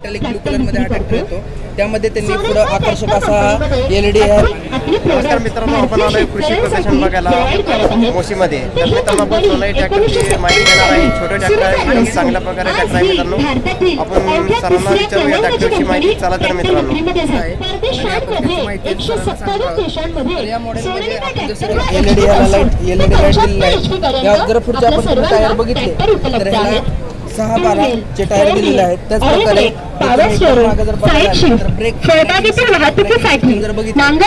Metallic blue कलरमध्ये हा tractor येतो। त्यामध्ये त्यांनी पुढे आकर्षक असा LED आहे। नमस्कार मित्रांनो, आपण आलोय कृषी प्रदर्शन बघायला मोशीमध्ये। तर मित्रांनो आपण सोनाई ट्रॅक्टरची माहिती घेणार आहे। छोटे ट्रॅक्टर एकदम चांगल्या प्रकारे ट्रॅक्टर आहे मित्रांनो। आपण सर्वांना विचारू या ट्रॅक्टरची माहिती। चला तर मित्रांनो या मॉडेलमध्ये आपण जसं LED लाईट दिलेलं आहे। या जर पुढचे आपण टायर बघितले तर ह्याला 6-12 चे टायर दिलेले आहेत। त्याच प्रकारे ब्रेक जर बघितलं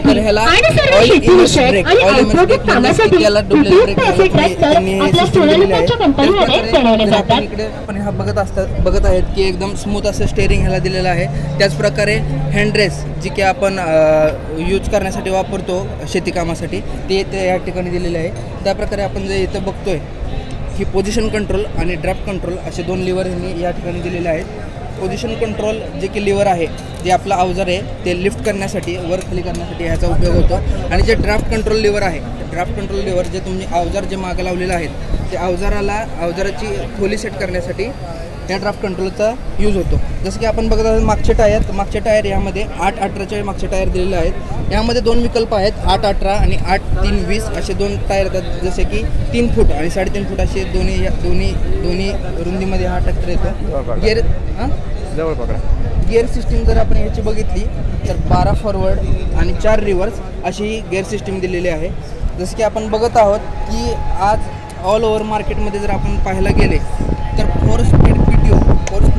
तर ह्याला ऑइल इमर्स ब्रेक याला डुबलेले ब्रेक त्यांनी सिस्टम दिलेली आहे। त्याचप्रकारे आपण इकडे आपण हा बघत आहेत की एकदम स्मूथ असं स्टेअरिंग ह्याला दिलेलं आहे। त्याचप्रकारे हँडरेस जी की आपण यूज करण्यासाठी वापरतो शेती कामासाठी ते या ठिकाणी दिलेले आहे। त्याप्रकारे आपण जे इथं बघतोय की पोझिशन कंट्रोल आणि ड्राफ्ट कंट्रोल असे 2 लिव्हर यांनी या ठिकाणी दिलेले आहेत। पोझिशन कंट्रोल जे की लिव्हर आहे जे आपलं अवजार आहे ते लिफ्ट करण्यासाठी वर खाली करण्यासाठी ह्याचा उपयोग होतो। आणि जे ड्राफ्ट कंट्रोल लिव्हर आहे ड्राफ्ट कंट्रोल लिव्हर जे तुम्ही अवजार जे मागे लावलेलं आहेत ते अवजाराची खोली सेट करण्यासाठी या ड्राफ्ट कंट्रोलचा यूज होतो। जसं की आपण बघत आहोत मागचे टायर यामध्ये 8-18चे मागचे टायर दिलेले आहेत। यामध्ये 2 विकल्प आहेत, 8-18 आणि 8-3-20 असे 2 टायर येतात। जसे की 3 फूट आणि 3.5 फूट असे दोन्ही रुंदीमध्ये हा ट्रॅक्टर येतो। गिअर सिस्टीम जर आपण याची बघितली तर 12 फॉरवर्ड आणि 4 रिव्हर्स अशी गिअर सिस्टीम दिलेली आहे। जसं की आपण बघत आहोत की आज ऑल ओव्हर मार्केटमध्ये जर आपण पाहायला गेले तर 4 स्पीड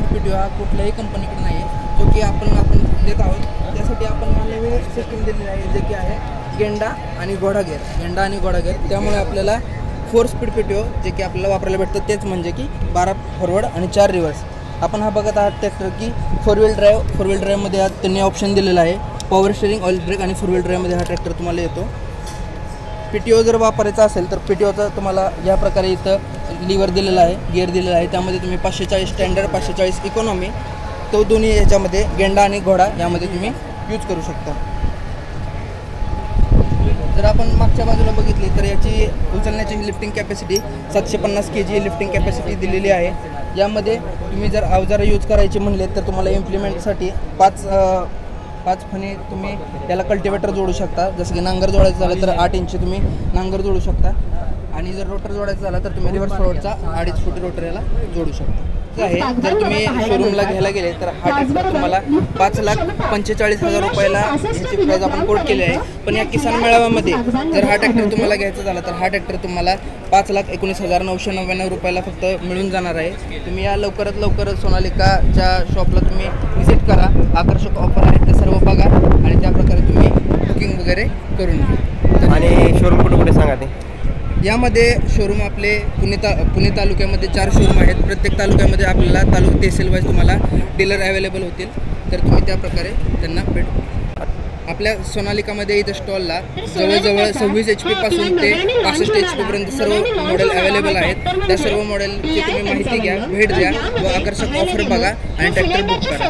PTO हा कुठल्याही कंपनीकडे नाही आहे, जो की आपण देत आहोत। त्यासाठी आपण नवीन सिस्टीम दिलेली आहे जे की आहे गेंडा आणि घोडा गिअर। त्यामुळे आपल्याला 4 स्पीड PTO जे की आपल्याला वापरायला भेटतं तेच म्हणजे की 12 फॉरवर्ड आणि 4 रिव्हर्स। आपण हा बघत आहात ट्रॅक्टर की 4 व्हील ड्राईव्हमध्ये त्यांनी ऑप्शन दिलेला आहे पॉवर स्टीअरिंग, ऑइल ब्रेक आणि 4 व्हील ड्राईव्हमध्ये हा ट्रॅक्टर तुम्हाला येतो। PTO जर वापरायचा असेल तर PTOचा तुम्हाला या प्रकारे इथं लिव्हर दिलेला आहे, गिअर दिलेला आहे। त्यामध्ये तुम्ही 540 स्टँडर्ड 540 इकॉनॉमी तो दोन्ही याच्यामध्ये गेंडा आणि घोडा यामध्ये तुम्ही यूज करू शकता। जर आपण मागच्या बाजूला बघितली तर याची उचलण्याची lifting capacity 750 kg lifting capacity दिलेली आहे। यामध्ये तुम्ही जर अवजार यूज करायचे म्हणले तर तुम्हाला इम्प्लिमेंटसाठी 5 फणी तुम्ही त्याला कल्टिवेटर जोडू शकता। जसं की नांगर जोडायचं झालं तर 8 इंच तुम्ही नांगर जोडू शकता आणि जर रोटर जोडायचा झाला तर तुम्ही रिव्हर्स फॉरवर्डचा 2.5 फूट रोटर याला जोडू शकता आहे। जर तुम्ही शोरूमला घ्यायला गेले तर हा ट्रॅक्टर तुम्हाला 5,45,000 रुपयाला ह्याची प्राईज आपण कोट केली आहे। पण या किसान मेळाव्यामध्ये जर हा ट्रॅक्टर तुम्हाला घ्यायचा झाला तर हा ट्रॅक्टर तुम्हाला 5,19,999 रुपयाला फक्त मिळून जाणार आहे। तुम्ही या लवकरात लवकर सोनालिकाच्या शॉपला तुम्ही व्हिजिट करा। आकर्षक ऑफर आहेत ते सर्व बघा आणि त्याप्रकारे तुम्ही बुकिंग वगैरे करून घ्या। आणि शोरूम कुठे सांगा ते। यामध्ये शोरूम आपले पुणे तालुक्यामध्ये 4 शोरूम आहेत। प्रत्येक तालुक्यामध्ये आपल्याला तहसील वाईज तुम्हाला डीलर अवेलेबल होतील, तर तुम्ही त्याप्रकारे त्यांना भेटू। आपल्या सोनालिकामध्ये इथं स्टॉलला जवळजवळ 26 HP पासून ते 65 HP पर्यंत सर्व मॉडेल अवेलेबल आहेत। त्या सर्व मॉडेलची तुम्ही माहिती घ्या, भेट द्या व आकर्षक ऑफर बघा आणि ट्रॅक्टर बुक करा।